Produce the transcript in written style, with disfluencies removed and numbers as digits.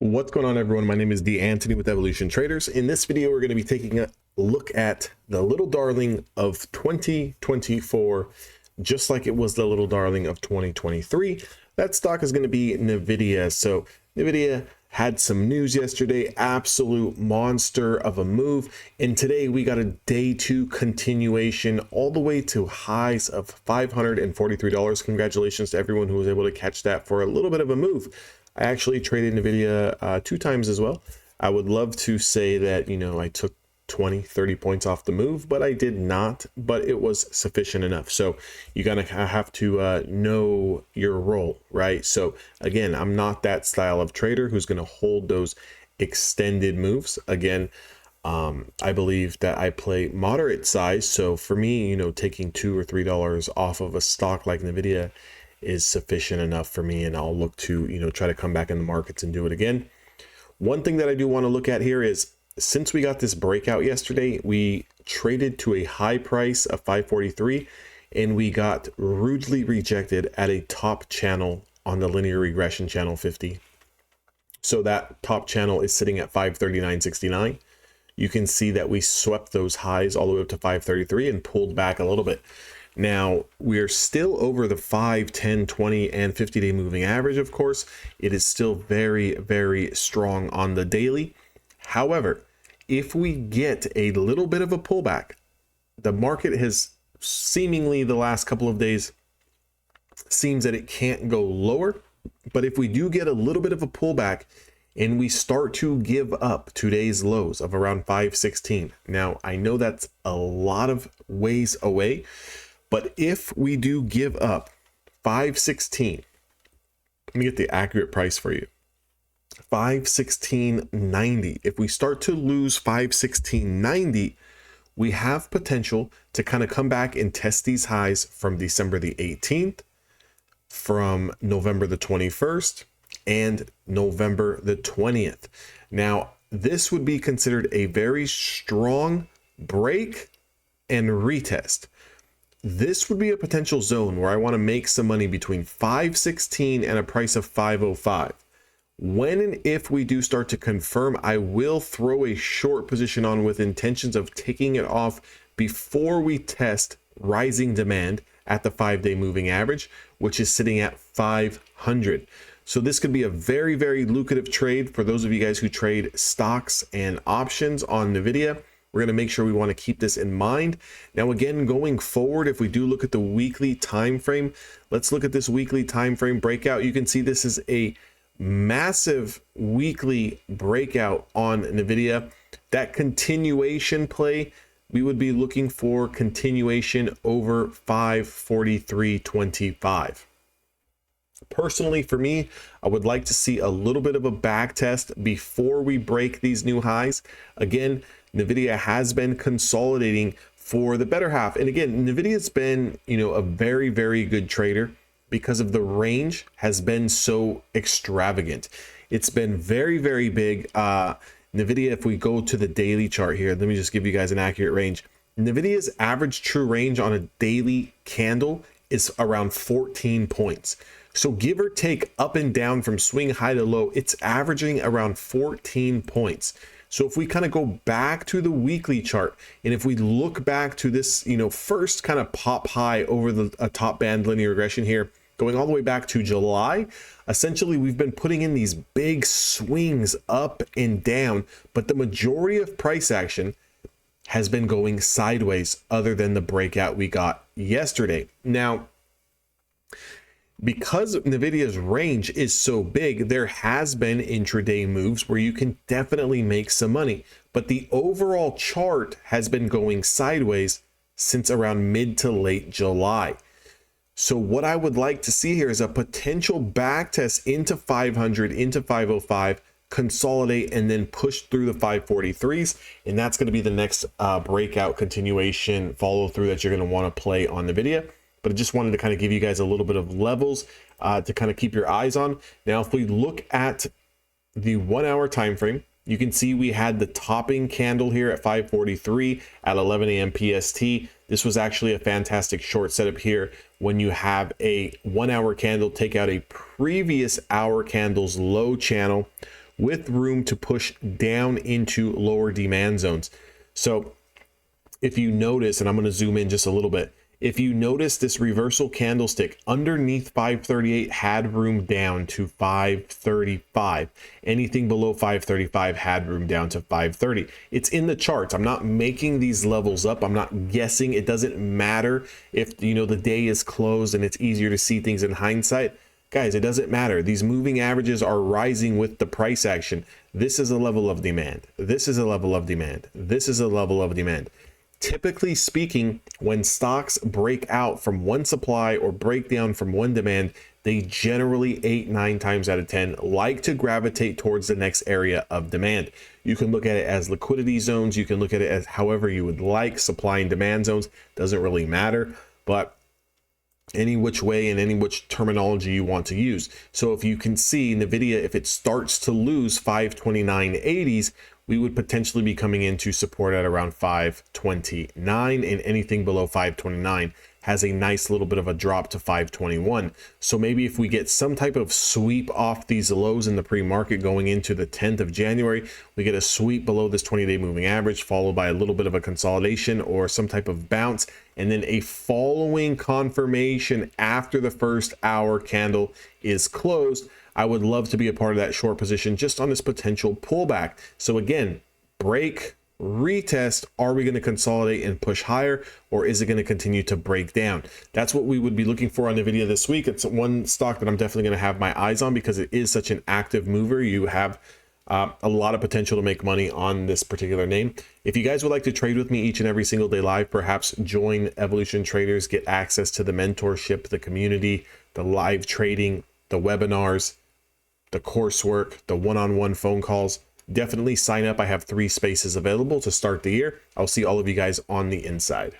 What's going on, everyone? My name is D. Anthony with Evolution Traders. In this video, we're going to be taking a look at the little darling of 2024, just like it was the little darling of 2023. That stock is going to be NVDA. So NVDA had some news yesterday, absolute monster of a move. And today we got a day two continuation all the way to highs of $543. Congratulations to everyone who was able to catch that for a little bit of a move. I actually traded NVIDIA 2 times as well. I would love to say that, I took 20, 30 points off the move, but I did not, but it was sufficient enough. So you gotta have to know your role, right? So again, I'm not that style of trader who's gonna hold those extended moves. Again, I believe that I play moderate size. So for me, taking $2 or $3 off of a stock like NVIDIA is sufficient enough for me, and I'll look to try to come back in the markets and do it again. One thing that I do want to look at here is, since we got this breakout yesterday, we traded to a high price of 543 and we got rudely rejected at a top channel on the linear regression channel 50. So that top channel is sitting at 539.69. You can see that we swept those highs all the way up to 533 and pulled back a little bit. Now, we're still over the 5, 10, 20, and 50-day moving average, of course. It is still very, very strong on the daily. However, if we get a little bit of a pullback, the market has seemingly the last couple of days seems that it can't go lower. But if we do get a little bit of a pullback and we start to give up today's lows of around 516, now I know that's a lot of ways away, but if we do give up 516, let me get the accurate price for you. 516.90. If we start to lose 516.90, we have potential to kind of come back and test these highs from December the 18th, from November the 21st, and November the 20th. Now, this would be considered a very strong break and retest. This would be a potential zone where I want to make some money between 516 and a price of 505. When and if we do start to confirm, I will throw a short position on with intentions of taking it off before we test rising demand at the 5-day moving average, which is sitting at 500. So this could be a very, very lucrative trade for those of you guys who trade stocks and options on NVIDIA. We're going to make sure we want to keep this in mind. Now, again, going forward, if we do look at the weekly time frame, let's look at this weekly time frame breakout. You can see this is a massive weekly breakout on NVIDIA. That continuation play, we would be looking for continuation over 543.25. Personally, for me, I would like to see a little bit of a back test before we break these new highs. Again, NVIDIA has been consolidating for the better half. And again, NVIDIA's been, a very, very good trader because of the range has been so extravagant. It's been very, very big. NVIDIA, if we go to the daily chart here, let me just give you guys an accurate range. NVIDIA's average true range on a daily candle is around 14 points. So give or take up and down from swing high to low, it's averaging around 14 points. So if we kind of go back to the weekly chart, and if we look back to this, first kind of pop high over the top band linear regression here, going all the way back to July, essentially we've been putting in these big swings up and down, but the majority of price action has been going sideways other than the breakout we got yesterday. Now, because NVIDIA's range is so big, there has been intraday moves where you can definitely make some money, but the overall chart has been going sideways since around mid to late July. So what I would like to see here is a potential back test into 500, into 505, consolidate, and then push through the 543s. And that's going to be the next breakout continuation follow through that you're going to want to play on NVIDIA. But I just wanted to kind of give you guys a little bit of levels to kind of keep your eyes on. Now, if we look at the 1 hour time frame, you can see we had the topping candle here at 543 at 11 a.m. PST. This was actually a fantastic short setup here when you have a 1 hour candle take out a previous hour candle's low channel, with room to push down into lower demand zones. So if you notice, and I'm going to zoom in just a little bit, if you notice this reversal candlestick underneath 538 had room down to 535. Anything below 535 had room down to 530. It's in the charts. I'm not making these levels up. I'm not guessing. It doesn't matter if, you know, the day is closed and it's easier to see things in hindsight. Guys, it doesn't matter. These moving averages are rising with the price action. This is a level of demand. This is a level of demand. This is a level of demand. Typically speaking, when stocks break out from one supply or break down from one demand, they generally 8-9 times out of 10 like to gravitate towards the next area of demand. You can look at it as liquidity zones. You can look at it as however you would like. Supply and demand zones doesn't really matter, but any which way and any which terminology you want to use. So if you can see NVIDIA, if it starts to lose 529.80s, we would potentially be coming into support at around 529, and anything below 529 has a nice little bit of a drop to 521. So maybe if we get some type of sweep off these lows in the pre-market going into the 10th of January, we get a sweep below this 20-day moving average, followed by a little bit of a consolidation or some type of bounce, and then a following confirmation after the first hour candle is closed. I would love to be a part of that short position just on this potential pullback. So again, break, retest. Are we going to consolidate and push higher, or is it going to continue to break down? That's what we would be looking for on NVIDIA this week. It's one stock that I'm definitely going to have my eyes on because it is such an active mover. You have a lot of potential to make money on this particular name. If you guys would like to trade with me each and every single day live, perhaps join Evolution Traders, get access to the mentorship, the community, the live trading, the webinars, the coursework, the one-on-one phone calls, definitely sign up. I have 3 spaces available to start the year. I'll see all of you guys on the inside.